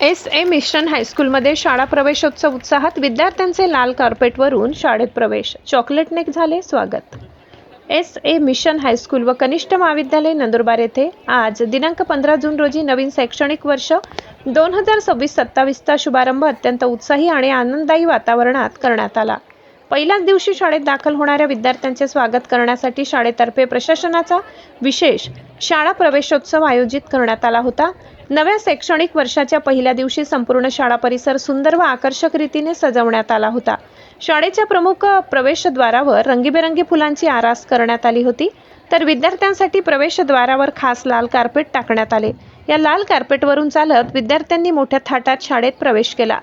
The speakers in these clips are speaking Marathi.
एस.ए. मिशन हायस्कूलमध्ये शाळा प्रवेशोत्सव उत्साहात. विद्यार्थ्यांचे लाल कार्पेटवरून शाळेत प्रवेश. चॉकलेटने झाले स्वागत. एस.ए. मिशन हायस्कूल व कनिष्ठ महाविद्यालय नंदुरबार येथे आज दिनांक 15 जून रोजी नवीन शैक्षणिक वर्ष 2026-27चा शुभारंभ अत्यंत उत्साही आणि आनंददायी वातावरणात करण्यात आला. पहिल्याच दिवशी शाळेत दाखल होणाऱ्या विद्यार्थ्यांचे स्वागत करण्यासाठी शाळेतर्फे प्रशासनाचा विशेष शाळा प्रवेशोत्सव आयोजित करण्यात आला होता. नव्या शैक्षणिक वर्षाच्या पहिल्या दिवशी संपूर्ण शाळा परिसर सुंदर व आकर्षक रीतीने सजवण्यात आला होता. शाळेच्या प्रमुख प्रवेशद्वारावर रंगीबेरंगी फुलांची आरास करण्यात आली होती, तर विद्यार्थ्यांसाठी प्रवेशद्वारावर खास लाल कार्पेट टाकण्यात आले. या लाल कार्पेटवरून चालत विद्यार्थ्यांनी मोठ्या थाटात शाळेत प्रवेश केला.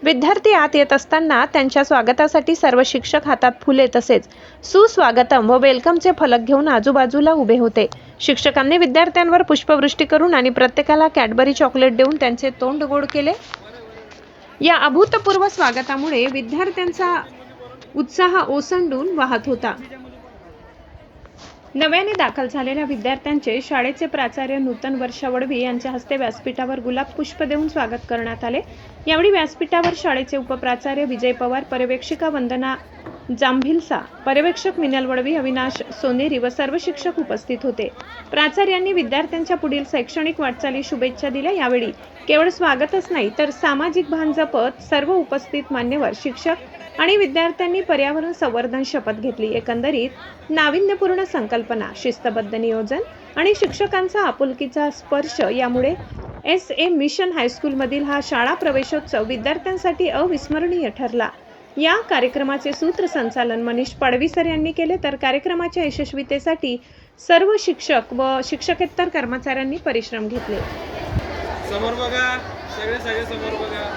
विद्यार्थी आत येत असताना त्यांच्या स्वागतासाठी सर्व शिक्षक हातात फुले तसेच सुस्वागतम व वेलकमचे फलक घेऊन आजूबाजूला उभे होते. शिक्षकांनी विद्यार्थ्यांवर पुष्पवृष्टी करून आणि प्रत्येकाला कॅडबरी चॉकलेट देऊन त्यांचे तोंड गोड केले. या अभूतपूर्व स्वागतामुळे विद्यार्थ्यांचा उत्साह ओसंडून वाहत होता. नव्याने दाखल झालेल्या विद्यार्थ्यांचे शाळेचे प्राचार्य नूतन वर्षा वडवी यांच्या हस्ते व्यासपीठावर गुलाब पुष्प देऊन स्वागत करण्यात आले. यावेळी व्यासपीठावर शाळेचे उपप्राचार्य विजय पवार, पर्यवेक्षिका वंदना जांभिलसा, पर्यवेक्षक मिनल वडवी, अविनाश सोनेरी व सर्व शिक्षक उपस्थित होते. प्राचार्यांनी विद्यार्थ्यांच्या पुढील शैक्षणिक वाटचाली शुभेच्छा दिल्या. यावेळी केवळ स्वागतच नाही तर सामाजिक भान जपत सर्व उपस्थित मान्यवर, शिक्षक आणि विद्यार्थ्यांनी पर्यावरण संवर्धन शपथ घेतली. एकंदरीत नाविन्यपूर्ण संकल्पना, शिस्तबद्ध नियोजन आणि शिक्षकांचा आपुलकीचा स्पर्श यामुळे एस.ए. मिशन हायस्कूलमधील हा शाळा प्रवेशोत्सव विद्यार्थ्यांसाठी अविस्मरणीय ठरला. या कार्यक्रमाचे सूत्रसंचालन मनीष पाडवीसर यांनी केले, तर कार्यक्रमाच्या यशस्वीतेसाठी सर्व शिक्षक व शिक्षकेतर कर्मचाऱ्यांनी परिश्रम घेतले. समोर बघा, सगळे समोर बघा.